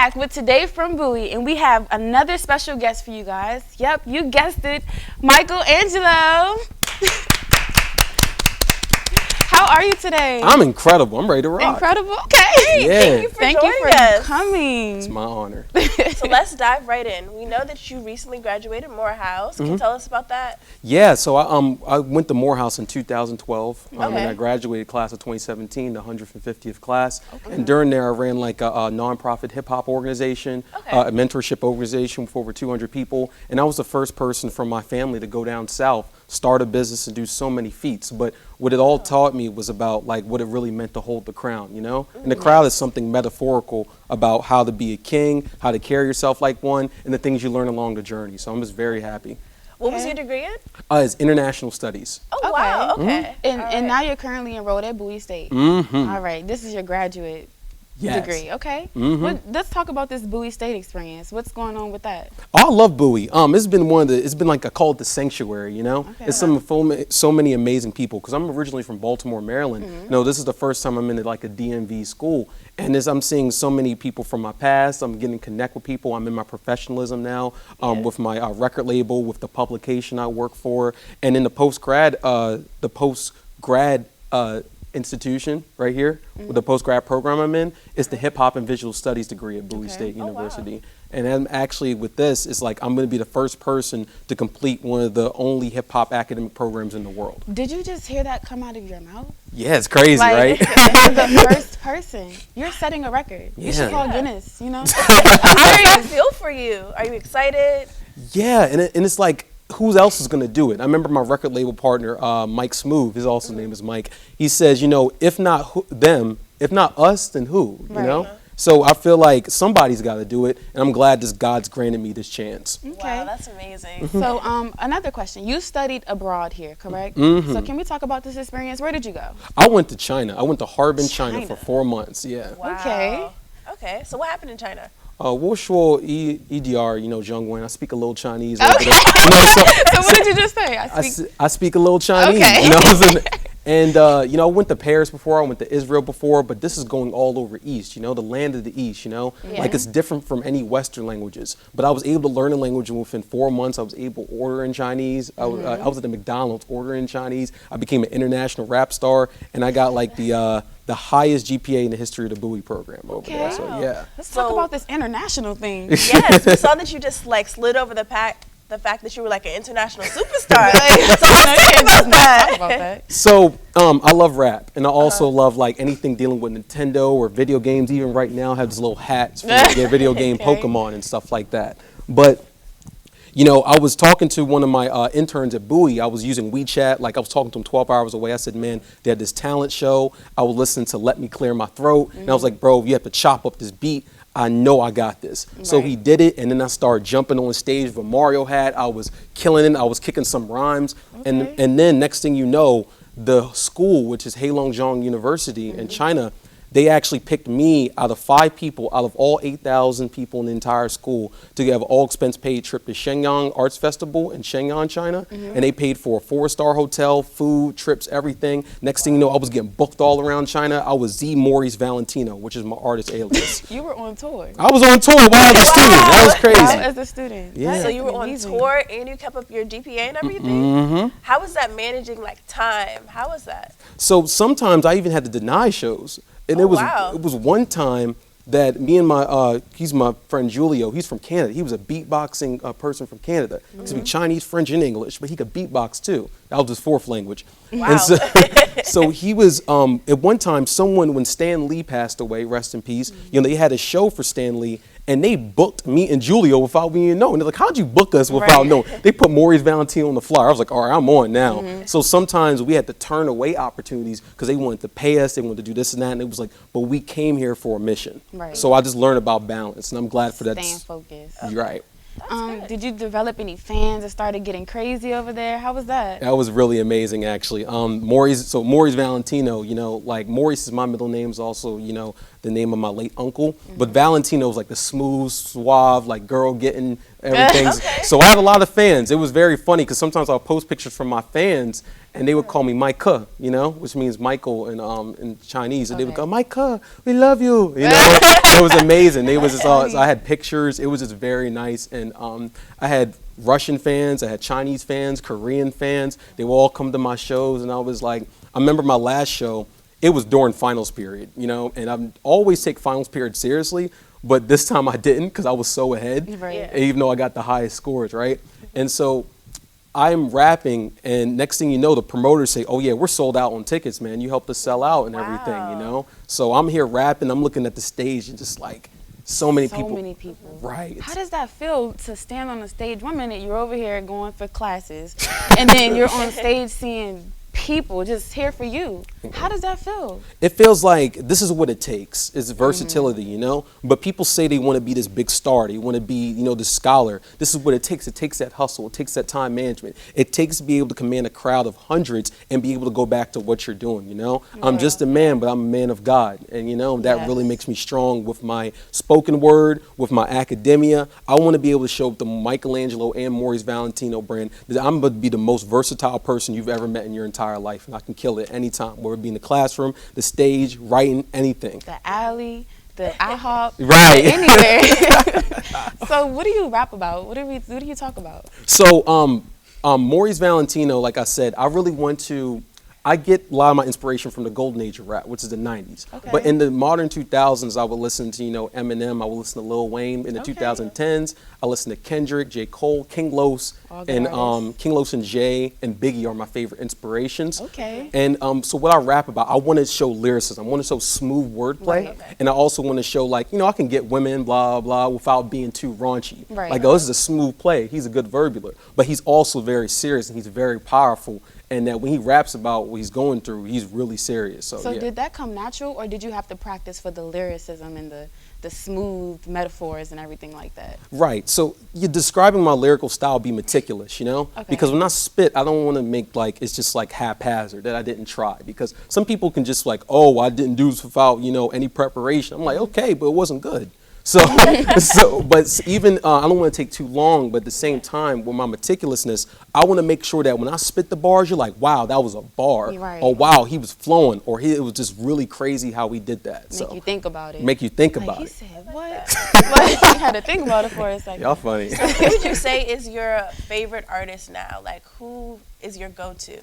back with Today from Bowie, and we have another special guest for you guys. Yep, you guessed it, Michaelangelo. How are you today? I'm incredible. I'm ready to rock. Incredible? Okay. Yeah. Thank you for us. coming. It's my honor. So let's dive right in. We know that you recently graduated Morehouse. Can you tell us about that? Yeah, so I went to Morehouse in 2012, and Okay. I graduated class of 2017, the 150th class. And during there, I ran like a nonprofit hip hop organization, a mentorship organization with over 200 people. And I was the first person from my family to go down south, start a business, and do so many feats. But what it all taught me was about like what it really meant to hold the crown, you know? And the crown is something metaphorical about how to be a king, how to carry yourself like one, and the things you learn along the journey. So I'm just very happy. What was your degree in? It's international studies. Oh, wow. Okay. And now you're currently enrolled at Bowie State. Mm-hmm. All right, this is your graduate Yes. degree, okay? Mm-hmm. Let's talk about this Bowie State experience. What's going on with that? Oh, I love Bowie. It's been like I call it the sanctuary, you know? Okay. It's so many amazing people because I'm originally from Baltimore, Maryland. You know, this is the first time I'm in like a DMV school. And as I'm seeing so many people from my past, I'm getting to connect with people. I'm in my professionalism now with my record label, with the publication I work for. And in the post-grad institution right here, with the post-grad program I'm in, is the Hip Hop and Visual Studies degree at Bowie State University. And I'm actually, with this, it's like I'm going to be the first person to complete one of the only hip-hop academic programs in the world. Did you just hear that come out of your mouth? Yeah, it's crazy, right? You're the first person. You're setting a record. You should call Guinness, you know? How do you feel for you? Are you excited? Yeah, and it's like, who else is going to do it? I remember my record label partner, Mike Smooth, his also name is Mike. He says, you know, if not them, if not us, then who, you know? So I feel like somebody's got to do it, and I'm glad God's granted me this chance. Okay. Wow, that's amazing. So another question. You studied abroad here, correct? So can we talk about this experience? Where did you go? I went to China. I went to Harbin, China for 4 months, yeah. Wow. Okay. Okay, so what happened in China? 我说 EDR, you know, Zhongwen. I speak a little Chinese. Okay. You know, So what did you just say? I speak a little Chinese. Okay. You know, and you know, I went to Paris before. I went to Israel before. But this is going all over East. You know, the land of the East. You know, like it's different from any Western languages. But I was able to learn a language, and within 4 months, I was able to order in Chinese. I was at the McDonald's ordering in Chinese. I became an international rap star, and I got like the highest GPA in the history of the Bowie program over there. So yeah. Let's talk about this international thing. Yes, we saw that you just like slid over the fact that you were like an international superstar. So let's talk about that. So I love rap, and I also love like anything dealing with Nintendo or video games. Even right now, I have these little hats for the video game Pokemon and stuff like that. But you know, I was talking to one of my interns at Bowie. I was using WeChat. Like, I was talking to him 12 hours away. I said, man, they had this talent show. I would listen to Let Me Clear My Throat. And I was like, bro, you have to chop up this beat. I know I got this. So he did it, and then I started jumping on stage with a Mario hat. I was killing it. I was kicking some rhymes. And then next thing you know, the school, which is Heilongjiang University in China, they actually picked me out of 5 people, out of all 8,000 people in the entire school, to have an all-expense-paid trip to Shenyang Arts Festival in Shenyang, China. And they paid for a 4-star hotel, food, trips, everything. Next thing you know, I was getting booked all around China. I was Z Maurice Valentino, which is my artist alias. You were on tour. I was on tour while I was a student. That was crazy. As a student. Yeah. So you were on tour and you kept up your GPA and everything? How was that managing like time? How was that? So sometimes I even had to deny shows. And it was one time that me and he's my friend Julio, he's from Canada. He was a beatboxing person from Canada. He speaks Chinese, French, and English, but he could beatbox too. That was his 4th language. Wow. And so he was, at one time, when Stan Lee passed away, rest in peace, you know, they had a show for Stan Lee, and they booked me and Julio without me even knowing. They're like, how'd you book us without knowing? They put Maurice Valentino on the flyer. I was like, all right, I'm on now. So sometimes we had to turn away opportunities because they wanted to pay us, they wanted to do this and that, and it was like, but we came here for a mission. Right. So I just learned about balance, and I'm glad for that. Staying focused. You're right. Did you develop any fans that started getting crazy over there? How was that? That was really amazing, actually. Maurice Valentino, you know, like Maurice is my middle name, is also, you know, the name of my late uncle. But Valentino was like the smooth, suave, like girl getting everything. So I had a lot of fans. It was very funny because sometimes I'll post pictures from my fans And they would call me Micah, you know, which means Michael in Chinese. And they would go, Micah, we love you. You know, it was amazing. They was just all, I had pictures. It was just very nice. And I had Russian fans, I had Chinese fans, Korean fans. They would all come to my shows. And I was like, I remember my last show, it was during finals period, you know, and I always take finals period seriously. But this time I didn't because I was so ahead, Right. even though I got the highest scores, right? And so I'm rapping, and next thing you know, the promoters say, oh, yeah, we're sold out on tickets, man. You helped us sell out and everything, you know? So I'm here rapping. I'm looking at the stage and just like so many people. So many people. Right. How does that feel to stand on the stage? One minute you're over here going for classes, and then you're on stage seeing people just here for you. How does that feel? It feels like this is what it takes. It's versatility, you know? But people say they want to be this big star. They want to be, you know, this scholar. This is what it takes. It takes that hustle. It takes that time management. It takes to be able to command a crowd of hundreds and be able to go back to what you're doing, you know? I'm just a man, but I'm a man of God. And, you know, that really makes me strong with my spoken word, with my academia. I want to be able to show the Michaelangelo and Maurice Valentino brand that I'm going to be the most versatile person you've ever met in your entire life. And I can kill it anytime, whether it be in the classroom, the stage, writing, anything. The alley, the IHOP, Right. anywhere. So what do you rap about? What do you talk about? So Maurice Valentino, like I said, I really want to, I get a lot of my inspiration from the golden age of rap, which is the 90s. Okay. But in the modern 2000s, I would listen to, you know, Eminem, I would listen to Lil Wayne. In the 2010s, I listen to Kendrick, J. Cole, King Los, and King Los and Jay and Biggie are my favorite inspirations. Okay. And so what I rap about, I want to show lyricism. I want to show smooth wordplay. And I also want to show, like, you know, I can get women, blah, blah, without being too raunchy. Right. Like, oh, this is a smooth play. He's a good verbular. But he's also very serious and he's very powerful. And that when he raps about what he's going through, he's really serious. So yeah. Did that come natural, or did you have to practice for the lyricism and the smooth metaphors and everything like that? Right. So you're describing my lyrical style, be meticulous, you know? Okay. Because when I spit, I don't want to make like, it's just like haphazard that I didn't try. Because some people can just like, oh, I didn't do this without, you know, any preparation. I'm like, okay, but it wasn't good. So, but even, I don't want to take too long, but at the same time, with my meticulousness, I want to make sure that when I spit the bars, you're like, wow, that was a bar. Right. Or wow, he was flowing. Or it was just really crazy how he did that. Make you think about it. Make you think Like, about he it. said what? Like, you had to think about it for a second. Y'all funny. Who would you say is your favorite artist now? Like, who is your go-to?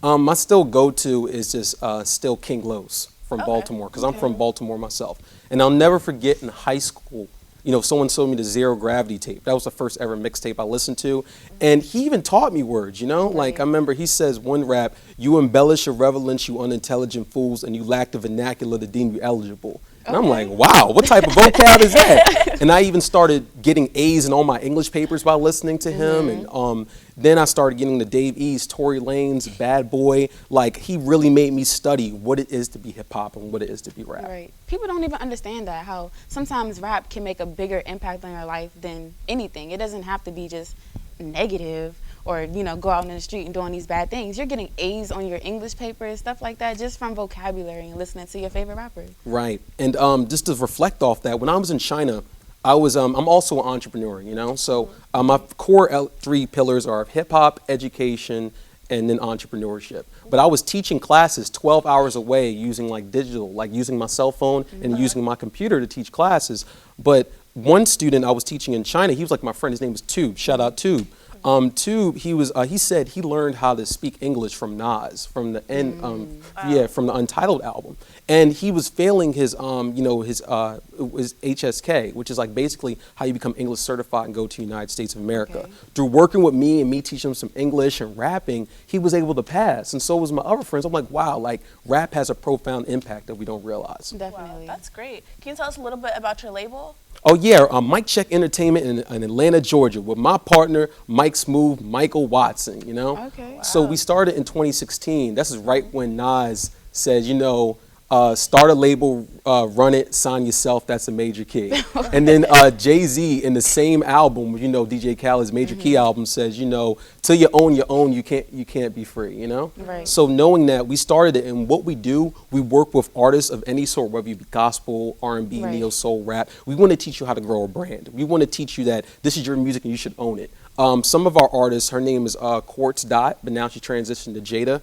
My still go-to is just still King Los from Baltimore, because I'm from Baltimore myself. And I'll never forget in high school, you know, someone showed me the Zero Gravity tape. That was the first ever mixtape I listened to. And he even taught me words, you know? Like, I remember he says one rap, you embellish your relevance, you unintelligent fools, and you lack the vernacular to deem you eligible. And I'm like, wow, what type of vocab is that? And I even started getting A's in all my English papers by listening to him. And then I started getting the Dave East, Tory Lanez, Bad Boy. Like, he really made me study what it is to be hip hop and what it is to be rap. Right. People don't even understand that, how sometimes rap can make a bigger impact on your life than anything. It doesn't have to be just negative or, you know, go out in the street and doing these bad things. You're getting A's on your English papers, stuff like that, just from vocabulary and listening to your favorite rapper. Right. And just to reflect off that, when I was in China, I was, I'm also an entrepreneur, you know? So my core three pillars are hip hop, education, and then entrepreneurship. But I was teaching classes 12 hours away using like digital, like using my cell phone and using my computer to teach classes. But one student I was teaching in China, he was like my friend, his name was Tube, shout out Tube. Tube, he said he learned how to speak English from Nas, from the from the Untitled album. And he was failing his, his HSK, which is like basically how you become English certified and go to the United States of America. Okay. Through working with me and me teaching him some English and rapping, he was able to pass. And so was my other friends. I'm like, wow, like rap has a profound impact that we don't realize. Definitely. Wow, that's great. Can you tell us a little bit about your label? Oh yeah, Mike Check Entertainment in Atlanta, Georgia, with my partner, Mike Smooth, Michael Watson, you know? Okay. So we started in 2016. This is right when Nas said, you know, start a label, run it, sign yourself, that's a major key. And then Jay-Z in the same album, you know, DJ Khaled's Major Key album says, you know, till you own your own, you can't be free, you know? Right. So knowing that, we started it, and what we do, we work with artists of any sort, whether you be gospel, R&B, Right. neo soul, rap. We want to teach you how to grow a brand. We want to teach you that this is your music and you should own it. Some of our artists, her name is Quartz Dot, but now she transitioned to Jada.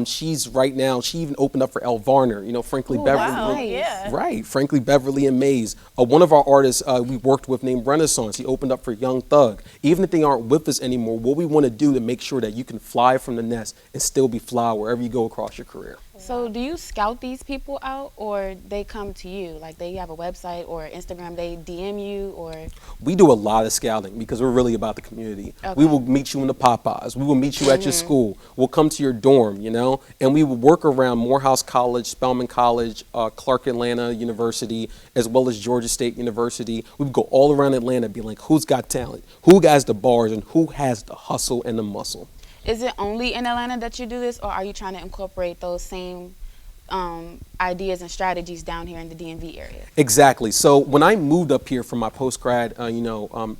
She's right now, she even opened up for El Varner, you know, Frankly Ooh, Beverly. wow. Nice. Yeah. Right, Frankly Beverly and Maze. One of our artists we worked with named Renaissance, he opened up for Young Thug. Even if they aren't with us anymore, what we want to do to make sure that you can fly from the nest and still be fly wherever you go across your career. So do you scout these people out, or they come to you? Like they have a website or Instagram, they DM you, or? We do a lot of scouting because we're really about the community. Okay. We will meet you in the Popeyes. We will meet you at your school. We'll come to your dorm, you know, and we will work around Morehouse College, Spelman College, Clark Atlanta University, as well as Georgia State University. We would go all around Atlanta, be like, who's got talent, who has the bars, and who has the hustle and the muscle. Is it only in Atlanta that you do this, or are you trying to incorporate those same ideas and strategies down here in the DMV area? Exactly. So when I moved up here from my post-grad,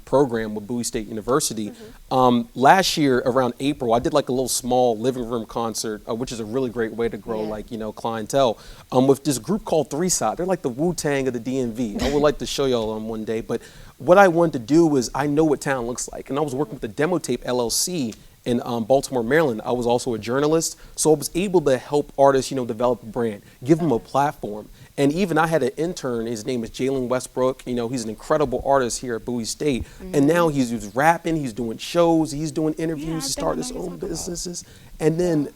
program with Bowie State University, last year around April, I did like a little small living room concert, which is a really great way to grow clientele, with this group called Three Side. They're like the Wu-Tang of the DMV. I would like to show y'all one day, but what I wanted to do was I know what talent looks like, and I was working with the Demo Tape LLC in Baltimore, Maryland. I was also a journalist, so I was able to help artists, develop a brand, give them a platform. And even I had an intern, his name is Jalen Westbrook. He's an incredible artist here at Bowie State. And now he's rapping, he's doing shows, he's doing interviews, he's starting his own businesses. And then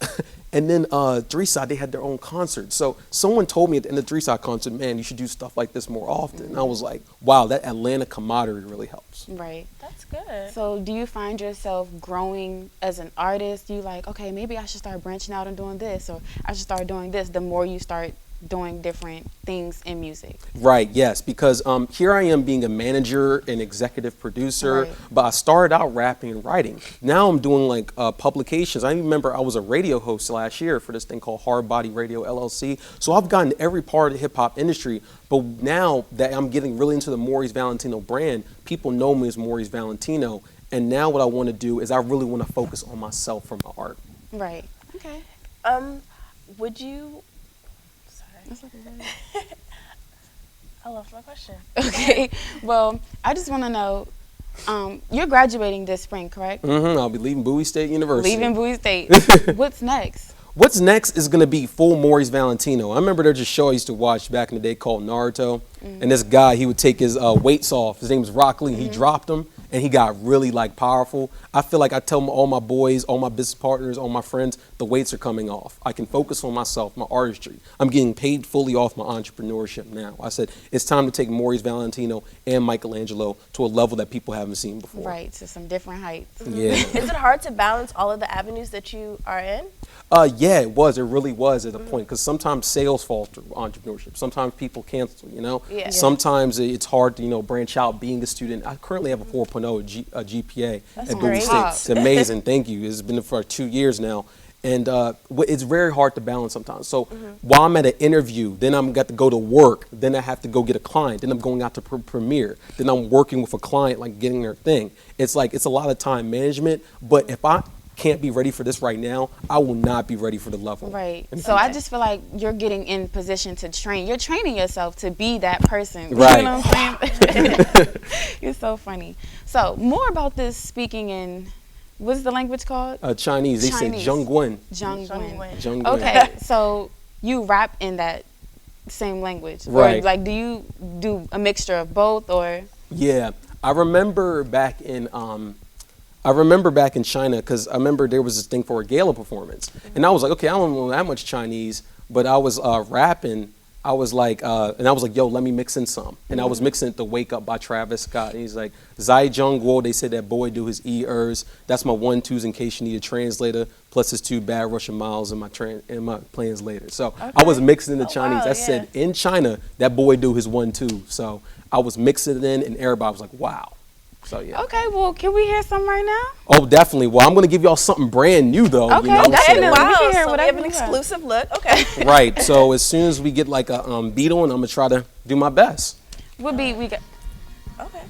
Three Side, they had their own concert. So someone told me at the end of the Three Side concert, man, you should do stuff like this more often. And I was like, wow, that Atlanta camaraderie really helps. Right. That's good. So do you find yourself growing as an artist? You like, okay, maybe I should start branching out and doing this, or I should start doing this, the more you start doing different things in music? Right, yes, because here I am being a manager and executive producer, Right. but I started out rapping and writing. Now I'm doing like publications. I remember I was a radio host last year for this thing called Hard Body Radio LLC. So I've gotten every part of the hip hop industry, but now that I'm getting really into the Maurice Valentino brand, people know me as Maurice Valentino. And now what I want to do is I really want to focus on myself for my art. Right. Okay. Would you... I lost my question. Okay. Well, I just want to know, you're graduating this spring, correct? I'll be leaving Bowie State University. Leaving Bowie State. What's next? What's next is going to be full Maurice Valentino. I remember there's a show I used to watch back in the day called Naruto. And this guy, he would take his weights off. His name was Rock Lee. He dropped them, and he got really powerful. I feel like I tell all my boys, all my business partners, all my friends, the weights are coming off. I can focus on myself, my artistry. I'm getting paid fully off my entrepreneurship now. I said, it's time to take Maurice Valentino and Michaelangelo to a level that people haven't seen before. Right, to some different heights. Yeah. Is it hard to balance all of the avenues that you are in? Yeah, it was. It really was at a point, because sometimes sales falter entrepreneurship. Sometimes people cancel, Yeah. Sometimes it's hard to, branch out being a student. I currently have a 4.0 GPA That's at Bowie great. State. It's amazing. Thank you. It's been for 2 years now. And it's very hard to balance sometimes. So while I'm at an interview, then I'm got to go to work, then I have to go get a client, then I'm going out to premiere, then I'm working with a client, like getting their thing. It's like, it's a lot of time management, but if I can't be ready for this right now, I will not be ready for the level. Right. So I just feel like you're getting in position to train. You're training yourself to be that person. Right. You know what I'm saying? You're so funny. So more about this speaking in, what's the language called? Chinese. They say Zhongguan. Zhongguan. Zhongguan. Okay. So you rap in that same language. Right. Or like, do you do a mixture of both, or? Yeah. I remember back in China, because I remember there was this thing for a gala performance. And I was like, okay, I don't know that much Chinese, but I was rapping. I was like, yo, let me mix in some. And I was mixing it to Wake Up by Travis Scott. And he's like, Zai Jung Guo, they said that boy do his E-ers. That's my 1-2s in case you need a translator, plus his 2 bad Russian miles in my plans later. So I was mixing in the Chinese. I said, in China, that boy do his 1-2. So I was mixing it in, and everybody was like, wow. So yeah. Okay, well, can we hear some right now? Oh, definitely. Well, I'm going to give y'all something brand new, though. Okay, definitely. Wow, We can hear so we whatever have an you got. exclusive look. Okay. Right. So as soon as we get like a beat on, I'm going to try to do my best. What beat we got? Okay.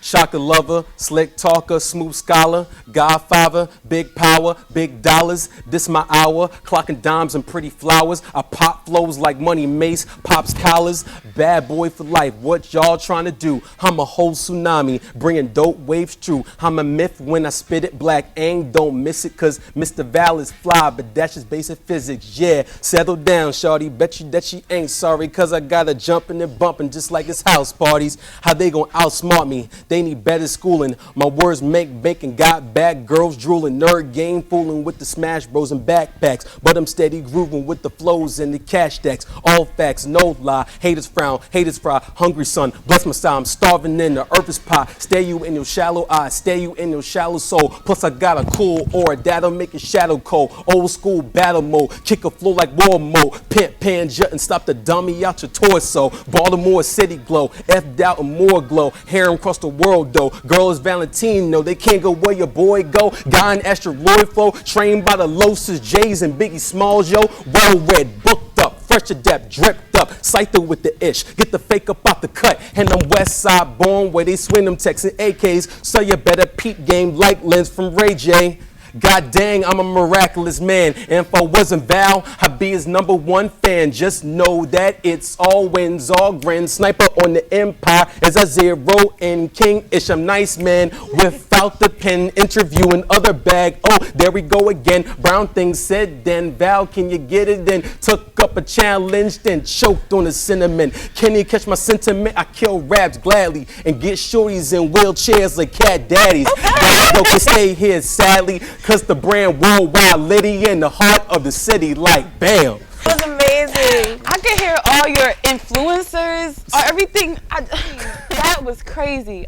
Shocker lover, slick talker, smooth scholar, godfather, big power, big dollars. This my hour, clocking dimes and pretty flowers. I pop flows like Money Mace, pops collars. Bad boy for life, what y'all trying to do? I'm a whole tsunami, bringing dope waves true. I'm a myth when I spit it, black aim, don't miss it, cause Mr. Val is fly, but that's just basic physics. Yeah, settle down, shawty, bet you that she ain't sorry, cause I gotta jumping and bumping just like it's house parties. How they gon' outsmart me? They need better schooling. My words make bacon, got back, girls drooling, nerd game fooling with the Smash Bros and backpacks, but I'm steady grooving with the flows and the cash decks. All facts, no lie, haters frown, haters fry, hungry son, bless my style, I'm starving in the earth is pie. Stay you in your shallow eyes, stay you in your shallow soul, plus I got a cool aura that'll make it shadow cold. Old school battle mode, kick a flow like war mode, pimp pan jut and stop the dummy out your torso. Baltimore City glow, F'd out and more glow, harem across the world though. Girl is Valentino, they can't go where your boy go. Guy in asteroid flow, trained by the Losis, J's and Biggie Smalls, yo. Well read, booked up, fresh adept, dripped up, Scyther with the ish, get the fake up out the cut. And I'm West Side born where they swing them Texan AKs, so you better peep game like Lens from Ray J. God dang, I'm a miraculous man. And if I wasn't Val, I'd be his #1 fan. Just know that it's all wins, all grins. Sniper on the empire as I zero in King-ish. I'm nice man without the pen. Interviewing other bag. Oh, there we go again. Brown things said then. Val, can you get it? Then took up a challenge, then choked on the cinnamon. Can you catch my sentiment? I kill raps gladly and get shorties in wheelchairs like cat daddies. But can stay here sadly. Cause the brand worldwide, Liddy in the heart of the city, like bam. It was amazing. I could hear all your influencers, or everything. That was crazy.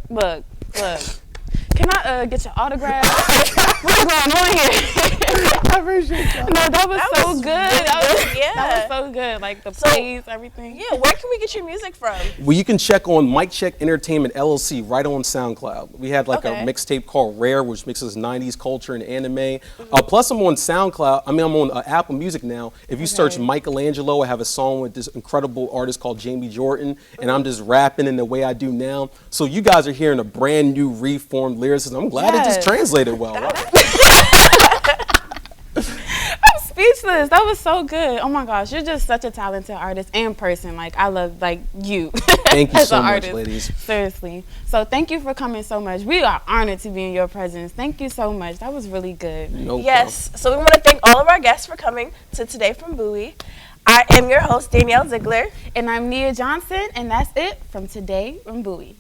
Look. Can I get your autograph? What's going on here? I appreciate that. No, that was so good. Yeah. That was so good. Like the plays, everything. Yeah, where can we get your music from? Well, you can check on Mike Check Entertainment LLC right on SoundCloud. We had like a mixtape called Rare, which mixes 90s culture and anime. Plus, I'm on SoundCloud. I'm on Apple Music now. If you search Michaelangelo, I have a song with this incredible artist called Jamie Jordan, and I'm just rapping in the way I do now. So you guys are hearing a brand new reformed lyricism. I'm glad it just translated well. I'm speechless. That was so good. Oh my gosh, you're just such a talented artist and person. Like I love you. Thank you as so an much, artist. ladies. Seriously. So thank you for coming so much. We are honored to be in your presence. Thank you so much. That was really good. No Yes. So we want to thank all of our guests for coming to Today from Bowie. I am your host, Danielle Ziegler. And I'm Nia Johnson, and that's it from Today from Bowie.